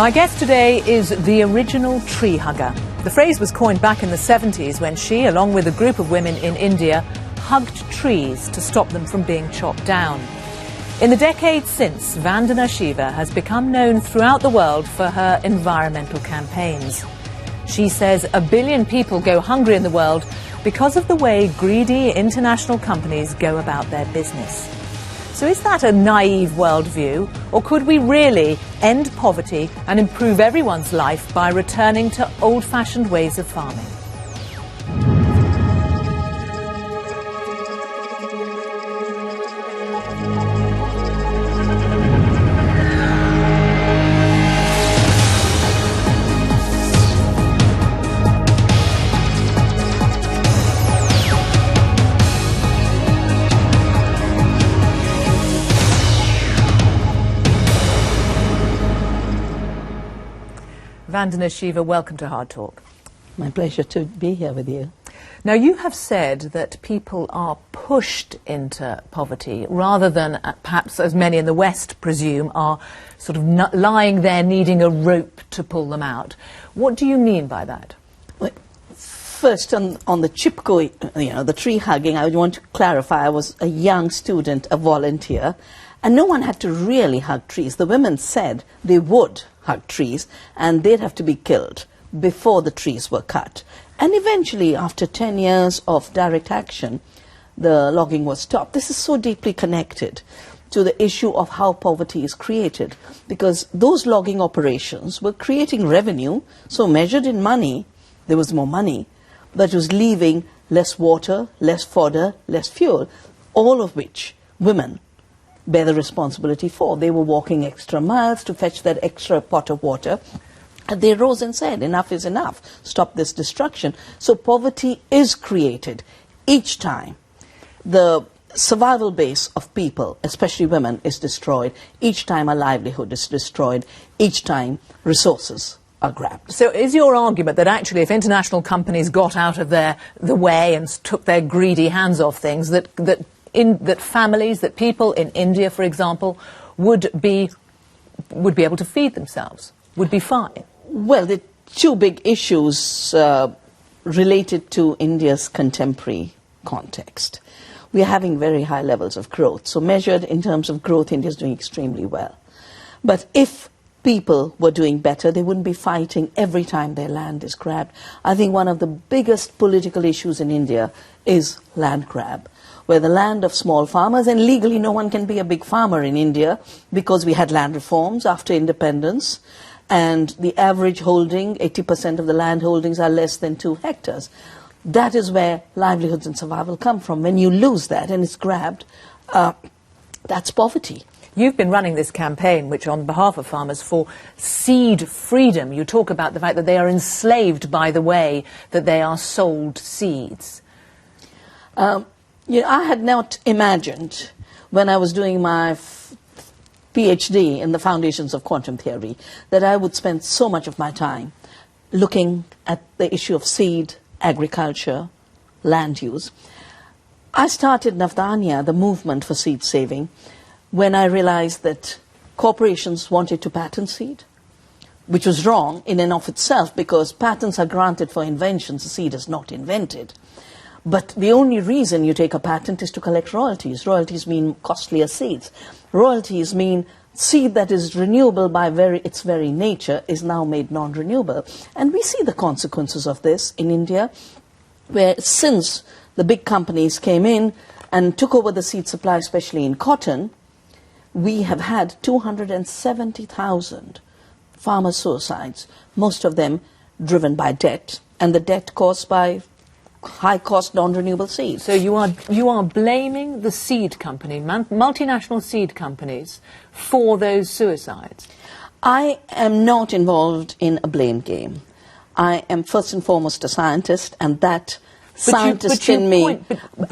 My guest today is the original tree hugger. The phrase was coined back in the 70s when she, along with a group of women in India, hugged trees to stop them from being chopped down. In the decades since, Vandana Shiva has become known throughout the world for her environmental campaigns. She says 1 billion people go hungry in the world because of the way greedy international companies go about their business. So is that a naive worldview, or could we really end poverty and improve everyone's life by returning to old-fashioned ways of farming? Vandana Shiva, welcome to Hard Talk. My pleasure to be here with you. Now, you have said that people are pushed into poverty rather than, perhaps as many in the West presume, are sort of lying there needing a rope to pull them out. What do you mean by that? Well, first, on the chipko, the tree hugging, I want to clarify I was a young student, a volunteer, and no one had to really hug trees. The women said they would hug trees and they'd have to be killed before the trees were cut. And eventually, after 10 years of direct action, the logging was stopped. This is so deeply connected to the issue of how poverty is created, because those logging operations were creating revenue, so measured in money, there was more money, but it was leaving less water, less fodder, less fuel, all of which women bear the responsibility for. They were walking extra miles to fetch that extra pot of water. And they rose and said, enough is enough, stop this destruction. So poverty is created each time the survival base of people, especially women, is destroyed, each time a livelihood is destroyed, each time resources are grabbed. So is your argument that actually if international companies got out of the way and took their greedy hands off things, that families, that people in India, for example, would be able to feed themselves, would be fine? Well, the two big issues related to India's contemporary context. We are having very high levels of growth. So measured in terms of growth, India is doing extremely well. But if people were doing better, they wouldn't be fighting every time their land is grabbed. I think one of the biggest political issues in India is land grab, where the land of small farmers, and legally no one can be a big farmer in India because we had land reforms after independence, and the average holding, 80% of the land holdings are less than 2 hectares. That is where livelihoods and survival come from. When you lose that and it's grabbed, that's poverty. You've been running this campaign, which on behalf of farmers, for seed freedom. You talk about the fact that they are enslaved by the way that they are sold seeds. I had not imagined when I was doing my PhD in the foundations of quantum theory that I would spend so much of my time looking at the issue of seed, agriculture, land use. I started Navdanya, the movement for seed saving, when I realized that corporations wanted to patent seed, which was wrong in and of itself because patents are granted for inventions, the seed is not invented. But the only reason you take a patent is to collect royalties. Royalties mean costlier seeds. Royalties mean seed that is renewable by its very nature is now made non-renewable. And we see the consequences of this in India, where since the big companies came in and took over the seed supply, especially in cotton, we have had 270,000 farmer suicides, most of them driven by debt, and the debt caused by high-cost non-renewable seeds. So you are blaming the seed company, multinational seed companies, for those suicides? I am not involved in a blame game. I am first and foremost a scientist, and that scientist in me,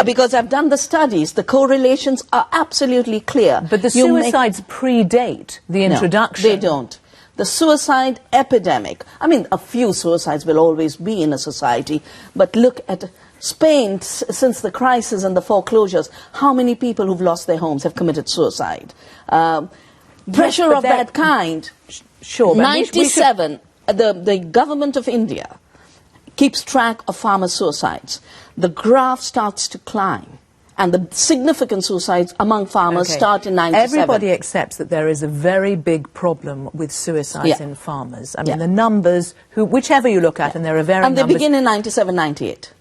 because I've done the studies, the correlations are absolutely clear. But the suicides predate the introduction. No, they don't. The suicide epidemic, I mean, a few suicides will always be in a society, but look at Spain, since the crisis and the foreclosures, how many people who've lost their homes have committed suicide? pressure of that kind. Sure. But 97, the government of India keeps track of farmer suicides. The graph starts to climb. And the significant suicides among farmers start in 97. Everybody accepts that there is a very big problem with suicides in farmers. I mean, the numbers, whichever you look at, and there are varying numbers. And they begin in 97, 98.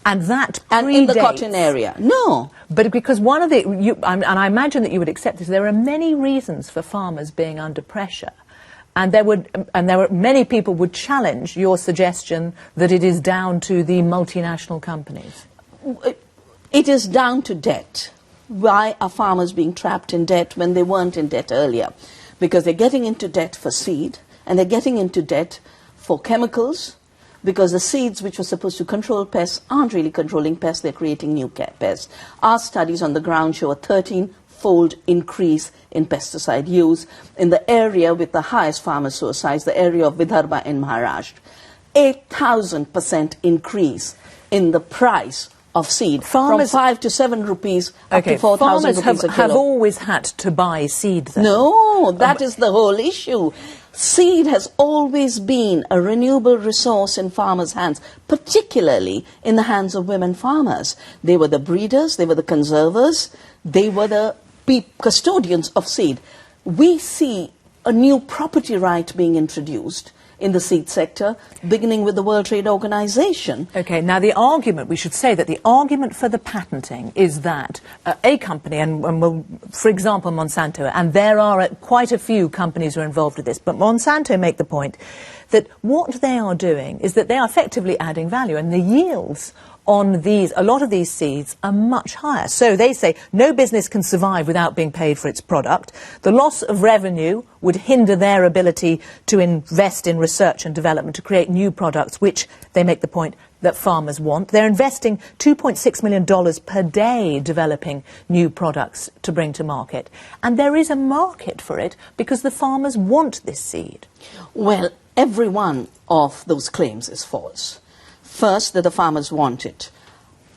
And that predates... And in the cotton area. No. But because one of the... and I imagine that you would accept this. There are many reasons for farmers being under pressure. And there were many people would challenge your suggestion that it is down to the multinational companies. It is down to debt. Why are farmers being trapped in debt when they weren't in debt earlier? Because they're getting into debt for seed, and they're getting into debt for chemicals, because the seeds which were supposed to control pests aren't really controlling pests, they're creating new pests. Our studies on the ground show a 13-fold increase in pesticide use in the area with the highest farmer suicides, the area of Vidarbha in Maharashtra. 8,000% increase in the price of seed, farmers, from 5 to 7 rupees up to 4,000 rupees a kilo. Farmers have always had to buy seed then? No, that is the whole issue. Seed has always been a renewable resource in farmers' hands, particularly in the hands of women farmers. They were the breeders, they were the conservers, they were the custodians of seed. We see a new property right being introduced in the seed sector, beginning with the World Trade Organization. Okay, now the argument, we should say that the argument for the patenting is that a company, and for example Monsanto, and there are quite a few companies who are involved with this, but Monsanto make the point that what they are doing is that they are effectively adding value, and the yields on a lot of these seeds are much higher. So they say no business can survive without being paid for its product. The loss of revenue would hinder their ability to invest in research and development to create new products, which they make the point that farmers want. They're investing $2.6 million per day developing new products to bring to market. And there is a market for it because the farmers want this seed. Well, every one of those claims is false. First, that the farmers want it.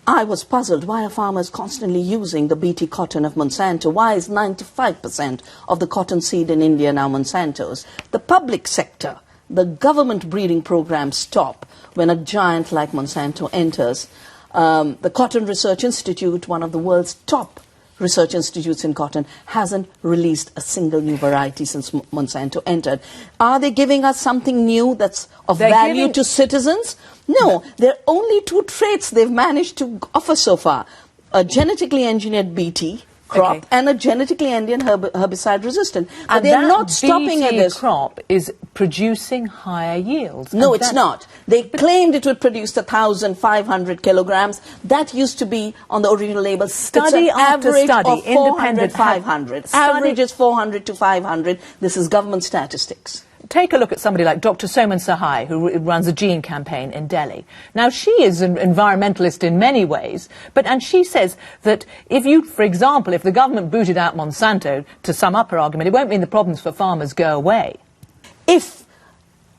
I was puzzled, why are farmers constantly using the BT cotton of Monsanto? Why is 95% of the cotton seed in India now Monsanto's? The public sector, the government breeding programs stop when a giant like Monsanto enters. The Cotton Research Institute, one of the world's top research institutes in cotton, hasn't released a single new variety since Monsanto entered. Are they giving us something new that's of value to citizens? No, there are only 2 traits they've managed to offer so far. A genetically engineered BT crop and a genetically engineered herbicide resistant. But and they're not stopping at this. Crop is producing higher yields. No, it's not. They claimed it would produce 1,500 kilograms. That used to be on the original label. Study after study, independent 500. Average is 400 to 500. This is government statistics. Take a look at somebody like Dr. Soman Sahai, who runs a gene campaign in Delhi. Now, she is an environmentalist in many ways, and she says that for example, if the government booted out Monsanto, to sum up her argument, it won't mean the problems for farmers go away. If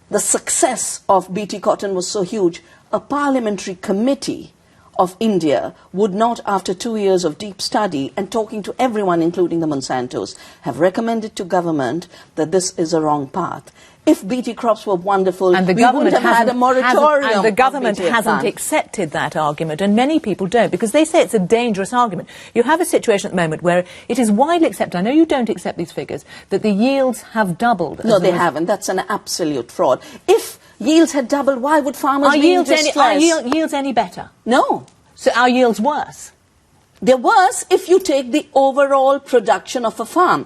the success of BT cotton was so huge, a parliamentary committee of India would not, after 2 years of deep study and talking to everyone, including the Monsantos, have recommended to government that this is a wrong path. If BT crops were wonderful, and the we wouldn't have had a moratorium. And the government hasn't accepted that argument, and many people don't, because they say it's a dangerous argument. You have a situation at the moment where it is widely accepted, I know you don't accept these figures, that the yields have doubled. No, they haven't. That's an absolute fraud. If yields had doubled, why would farmers be in distress? Are yields any better? No. So are yields worse? They're worse if you take the overall production of a farm.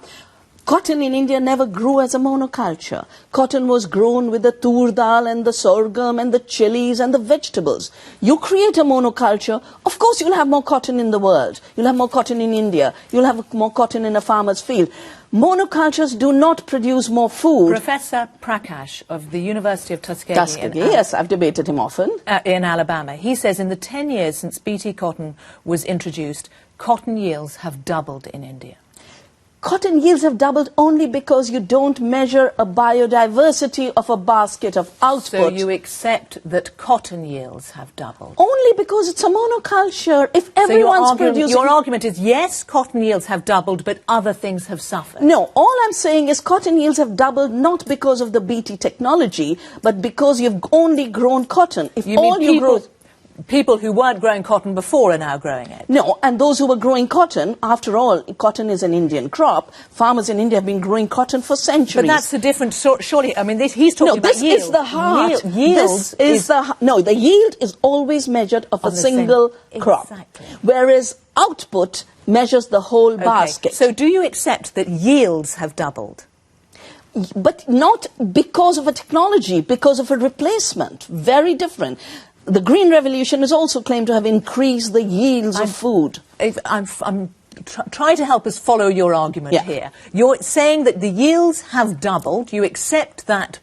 Cotton in India never grew as a monoculture. Cotton was grown with the tur dal and the sorghum and the chilies and the vegetables. You create a monoculture, of course you'll have more cotton in the world. You'll have more cotton in India. You'll have more cotton in a farmer's field. Monocultures do not produce more food. Professor Prakash of the University of Tuskegee, yes, I've debated him often. In Alabama. He says in the 10 years since BT cotton was introduced, cotton yields have doubled in India. Cotton yields have doubled only because you don't measure a biodiversity of a basket of output. So you accept that cotton yields have doubled? Only because it's a monoculture. If everyone's producing... Your argument is, yes, cotton yields have doubled, but other things have suffered. No, all I'm saying is cotton yields have doubled not because of the BT technology, but because you've only grown cotton. If People who weren't growing cotton before are now growing it. No, and those who were growing cotton, after all, cotton is an Indian crop. Farmers in India have been growing cotton for centuries. But that's a different sort, surely. I mean, he's talking about yield. No, this is the heart. The yield is always measured of a single crop. Exactly. Whereas output measures the whole basket. So do you accept that yields have doubled? But not because of a technology, because of a replacement. Very different. The Green Revolution is also claimed to have increased the yields of food. I'm trying to help us follow your argument here. You're saying that the yields have doubled. You accept that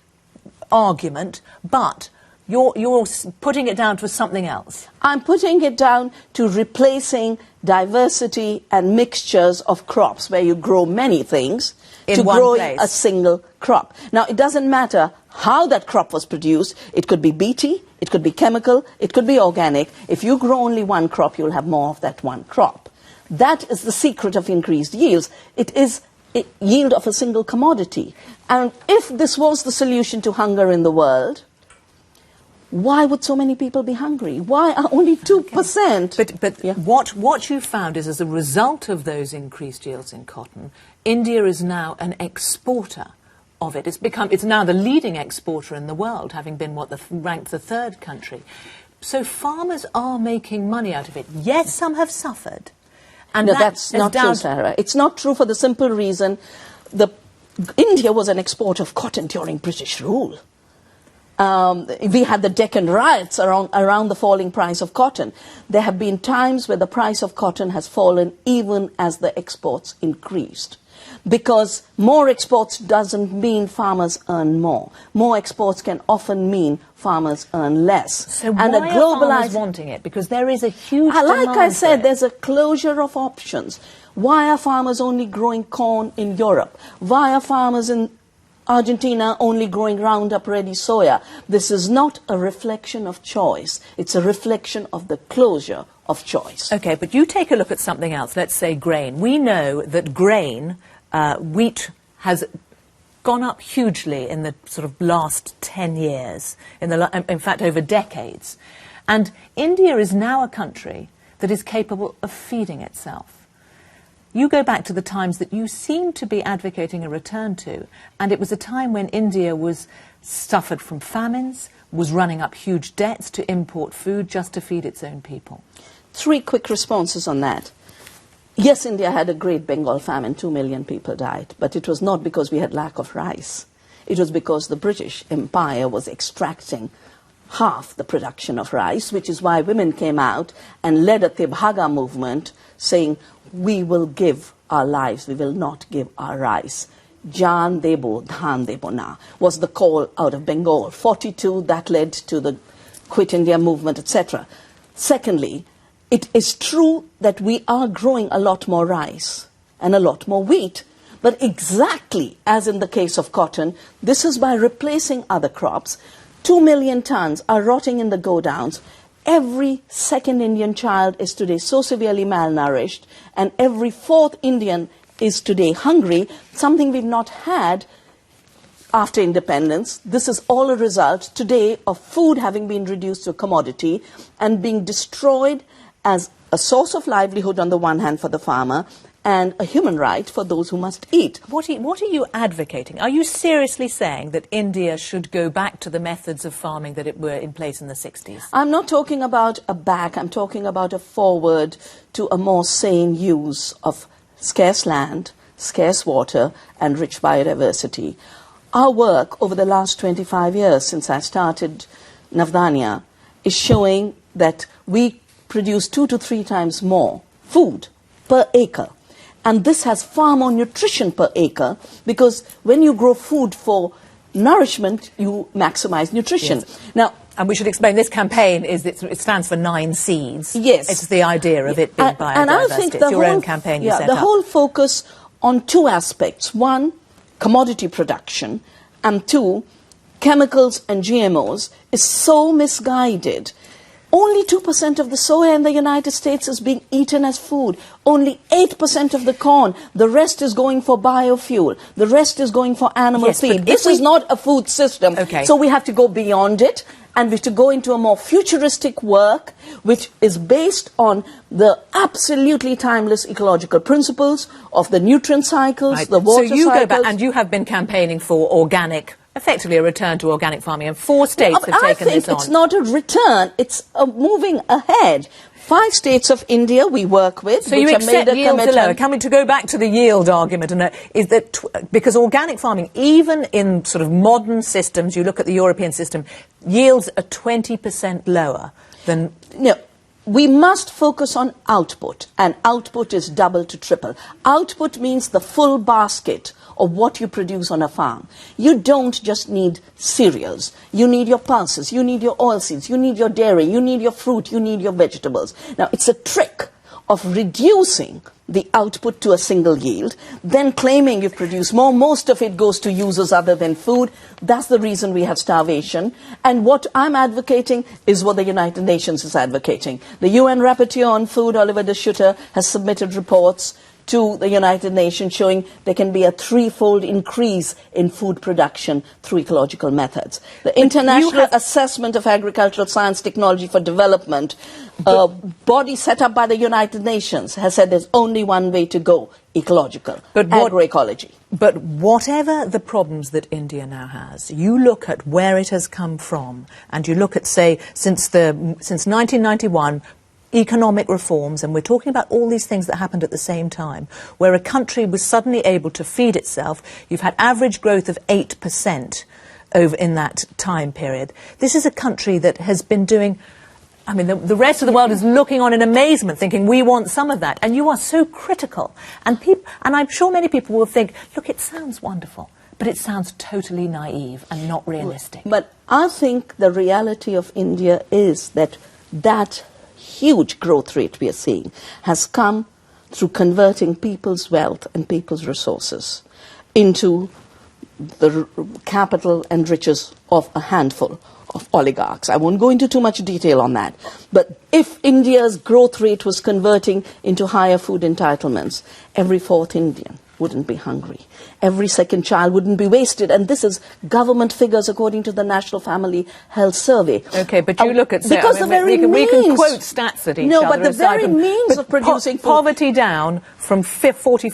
argument, but you're putting it down to something else. I'm putting it down to replacing diversity and mixtures of crops where you grow many things to growing a single crop. Now, it doesn't matter how that crop was produced. It could be BT, it could be chemical, it could be organic. If you grow only one crop, you'll have more of that one crop. That is the secret of increased yields. It is a yield of a single commodity. And if this was the solution to hunger in the world, why would so many people be hungry? Why are only 2%? But what you found is, as a result of those increased yields in cotton, India is now an exporter of it. It's now the leading exporter in the world, having been ranked the third country. So farmers are making money out of it. Yes, some have suffered. And no, that's not true, Sarah. It's not true for the simple reason India was an exporter of cotton during British rule. We had the Deccan riots around the falling price of cotton. There have been times where the price of cotton has fallen even as the exports increased. Because more exports doesn't mean farmers earn more. More exports can often mean farmers earn less. So why are farmers wanting it? Because there is a huge demand. Like I said, there's a closure of options. Why are farmers only growing corn in Europe? Why are farmers in Argentina only growing Roundup Ready soya? This is not a reflection of choice. It's a reflection of the closure of choice. Okay, but you take a look at something else. Let's say grain. We know that grain, wheat, has gone up hugely in the sort of last 10 years, in fact over decades. And India is now a country that is capable of feeding itself. You go back to the times that you seem to be advocating a return to, and it was a time when India suffered from famines, was running up huge debts to import food just to feed its own people. 3 quick responses on that. Yes, India had a great Bengal famine, 2 million people died, but it was not because we had lack of rice. It was because the British Empire was extracting half the production of rice, which is why women came out and led a Tebhaga movement saying, we will give our lives, we will not give our rice. Jaan debo, dhan debo na, was the call out of Bengal. 42, that led to the Quit India movement, etc. Secondly, it is true that we are growing a lot more rice and a lot more wheat, but exactly as in the case of cotton, this is by replacing other crops. 2 million tons are rotting in the godowns. Every second Indian child is today so severely malnourished, and every fourth Indian is today hungry, something we've not had after independence. This is all a result today of food having been reduced to a commodity and being destroyed as a source of livelihood on the one hand for the farmer and a human right for those who must eat. What are you advocating? Are you seriously saying that India should go back to the methods of farming that were in place in the 60s? I'm not talking about a back, I'm talking about a forward to a more sane use of scarce land, scarce water, and rich biodiversity. Our work over the last 25 years since I started Navdanya is showing that we produce 2 to 3 times more food per acre. And this has far more nutrition per acre, because when you grow food for nourishment, you maximize nutrition. Yes. Now, and we should explain, this campaign it stands for 9 seeds. Yes. It's the idea of it being biodiversity. And I think it's your own campaign you set up. The whole focus on two aspects. One, commodity production, and two, chemicals and GMOs, is so misguided. Only 2% of the soya in the United States is being eaten as food. Only 8% of the corn. The rest is going for biofuel. The rest is going for animal feed. This is not a food system. Okay. So we have to go beyond it, and we have to go into a more futuristic work which is based on the absolutely timeless ecological principles of the nutrient cycles, the water cycles. So you go back, and you have been campaigning for organic, effectively a return to organic farming, and 4 states have taken this on. I think it's not a return, it's a moving ahead. 5 states of India we work with, so which you have made accept a yields commitment. are lower. Coming to go back to the yield argument, and is that because organic farming, even in sort of modern systems, you look at the European system, yields are 20% lower than... No. We must focus on output, and output is double to triple. Output means the full basket of what you produce on a farm. You don't just need cereals. You need your pulses, you need your oilseeds, you need your dairy, you need your fruit, you need your vegetables. Now, it's a trick of reducing the output to a single yield, then claiming you've produced more. Most of it goes to uses other than food. That's the reason we have starvation. And what I'm advocating is what the United Nations is advocating. The UN Rapporteur on Food, Oliver de Schutter, has submitted reports to the United Nations showing there can be a 3-fold increase in food production through ecological methods. The International Assessment of Agricultural Science Technology for Development, a body set up by the United Nations, has said there's only one way to go: ecological, agroecology. But whatever the problems that India now has, you look at where it has come from, and you look at, say, since 1991, economic reforms, and we're talking about all these things that happened at the same time, where a country was suddenly able to feed itself. You've had average growth of 8% over in that time period. This is a country that has been doing... I mean, the rest of the world is looking on in amazement, thinking, we want some of that. And you are so critical. And I'm sure many people will think, look, it sounds wonderful, but it sounds totally naive and not realistic. But I think the reality of India is that huge growth rate we are seeing has come through converting people's wealth and people's resources into the capital and riches of a handful of oligarchs. I won't go into too much detail on that. But if India's growth rate was converting into higher food entitlements, every 4th Indian wouldn't be hungry. Every 2nd child wouldn't be wasted. And this is government figures according to the National Family Health Survey. Okay, but you look at... because the very means... We can quote stats at each other. No, but the very means of producing food... Poverty down from 45%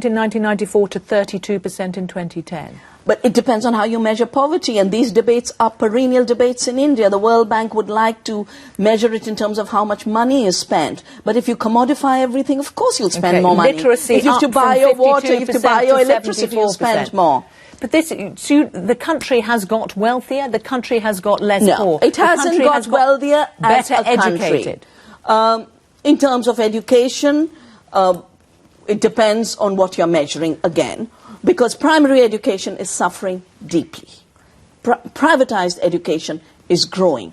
in 1994 to 32% in 2010. But it depends on how you measure poverty, and these debates are perennial debates in India. The World Bank would like to measure it in terms of how much money is spent. But if you commodify everything, of course you'll spend more money. Literacy if you have to buy your water, you have to buy your electricity, you'll spend more. But the country has got wealthier, the country has got less poor. It hasn't got wealthier as better a country. Educated. In terms of education, it depends on what you're measuring again. Because primary education is suffering deeply. Privatized education is growing.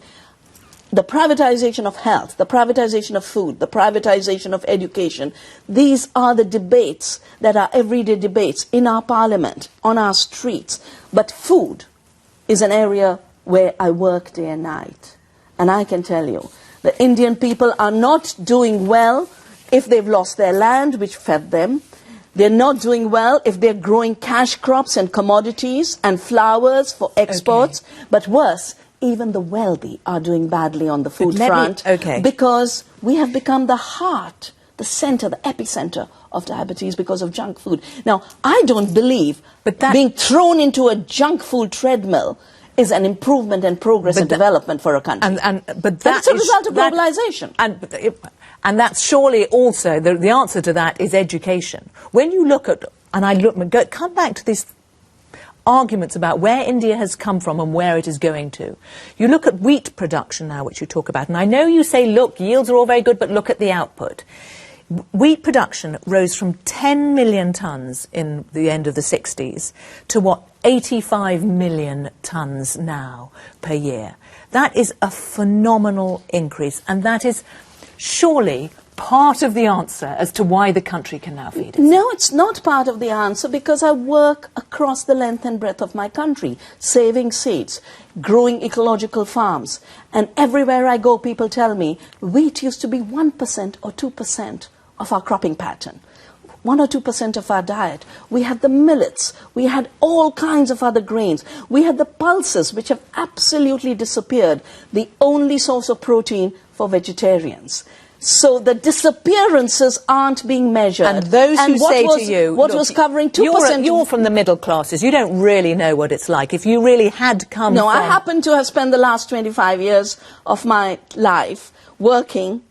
The privatization of health, the privatization of food, the privatization of education, these are the debates that are everyday debates in our parliament, on our streets. But food is an area where I work day and night. And I can tell you, the Indian people are not doing well if they've lost their land, which fed them. They're not doing well if they're growing cash crops and commodities and flowers for exports. Okay. But worse, even the wealthy are doing badly on the food front. Because we have become the heart, the center, the epicenter of diabetes because of junk food. Now, I don't believe being thrown into a junk food treadmill is an improvement and progress and development for a country. But that's a result of globalization. And that's surely also, the answer to that is education. When you look at, come back to these arguments about where India has come from and where it is going to. You look at wheat production now, which you talk about, and I know you say, look, yields are all very good, but look at the output. Wheat production rose from 10 million tonnes in the end of the 60s to 85 million tonnes now per year. That is a phenomenal increase, and that is surely part of the answer as to why the country can now feed itself? No, it's not part of the answer, because I work across the length and breadth of my country, saving seeds, growing ecological farms. And everywhere I go, people tell me, wheat used to be 1% or 2% of our cropping pattern. 1 or 2% of our diet. We had the millets. We had all kinds of other grains. We had the pulses, which have absolutely disappeared, the only source of protein for vegetarians. So the disappearances aren't being measured. And those who say to you, what was covering 2%. You're from the middle classes. You don't really know what it's like. If you really had come No, from... I happen to have spent the last 25 years of my life working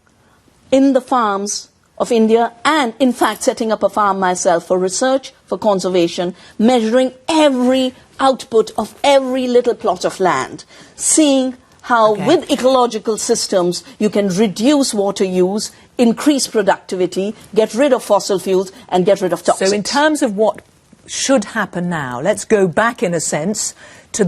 in the farms of India, and in fact setting up a farm myself for research, for conservation, measuring every output of every little plot of land, seeing how with ecological systems you can reduce water use, increase productivity, get rid of fossil fuels and get rid of toxins. So in terms of what should happen now, let's go back in a sense to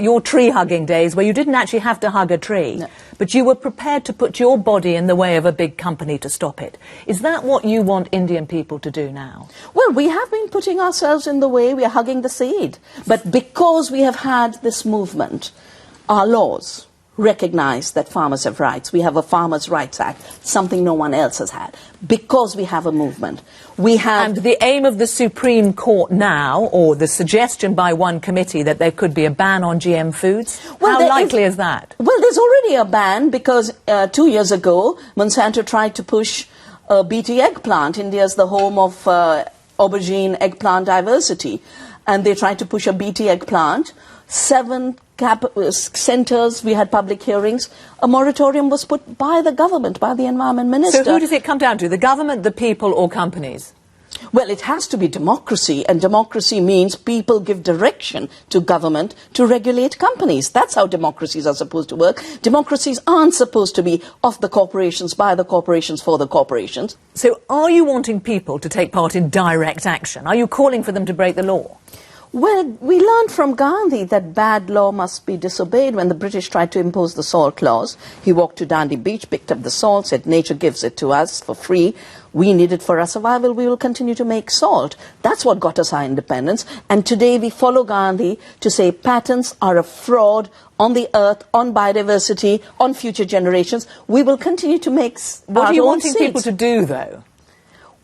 your tree-hugging days, where you didn't actually have to hug a tree, but you were prepared to put your body in the way of a big company to stop it. Is that what you want Indian people to do now? Well, we have been putting ourselves in the way. We are hugging the seed. But because we have had this movement, our laws recognize that farmers have rights. We have a Farmers' Rights Act, something no one else has had. Because we have a movement. And the aim of the Supreme Court now, or the suggestion by one committee that there could be a ban on GM foods, how likely is that? Well, there's already a ban, because 2 years ago, Monsanto tried to push a BT eggplant. India is the home of aubergine eggplant diversity. And they tried to push a BT eggplant. 7 centres, we had public hearings. A moratorium was put by the government, by the environment minister. So who does it come down to, the government, the people, or companies? Well, it has to be democracy, and democracy means people give direction to government to regulate companies. That's how democracies are supposed to work. Democracies aren't supposed to be of the corporations, by the corporations, for the corporations. So are you wanting people to take part in direct action? Are you calling for them to break the law? Well, we learned from Gandhi that bad law must be disobeyed. When the British tried to impose the salt laws, he walked to Dandi Beach, picked up the salt, said, nature gives it to us for free. We need it for our survival. We will continue to make salt. That's what got us our independence. And today we follow Gandhi to say patents are a fraud on the earth, on biodiversity, on future generations. We will continue to make What are you wanting seeds. people to do, though?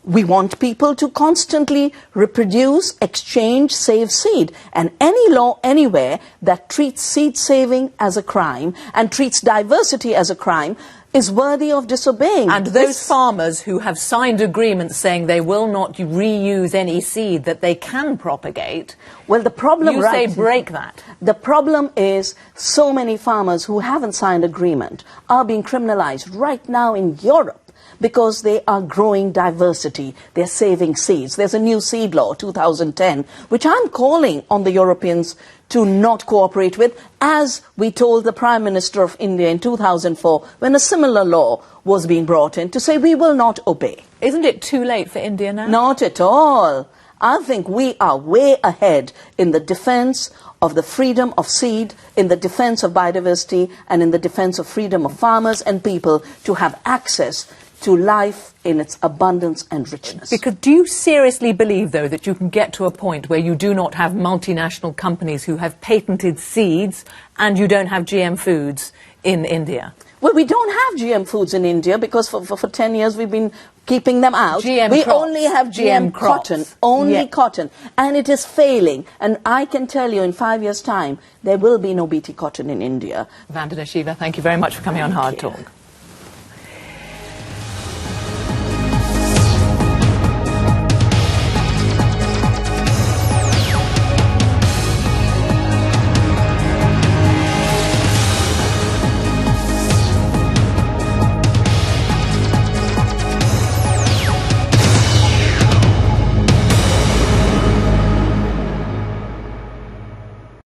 We want people to constantly reproduce, exchange, save seed. And any law anywhere that treats seed saving as a crime and treats diversity as a crime is worthy of disobeying. And those farmers who have signed agreements saying they will not reuse any seed that they can propagate, well, the problem, you say break that. The problem is so many farmers who haven't signed agreement are being criminalized right now in Europe, because they are growing diversity, they're saving seeds. There's a new seed law, 2010, which I'm calling on the Europeans to not cooperate with, as we told the Prime Minister of India in 2004, when a similar law was being brought in, to say we will not obey. Isn't it too late for India now? Not at all. I think we are way ahead in the defense of the freedom of seed, in the defense of biodiversity, and in the defense of freedom of farmers and people to have access to life in its abundance and richness. Because do you seriously believe, though, that you can get to a point where you do not have multinational companies who have patented seeds and you don't have GM foods in India? Well, we don't have GM foods in India because for 10 years we've been keeping them out. We crops. Only have GM cotton, only cotton, and it is failing. And I can tell you in 5 years' time, there will be no BT cotton in India. Vandana, Shiva, thank you very much for coming on Hard Talk.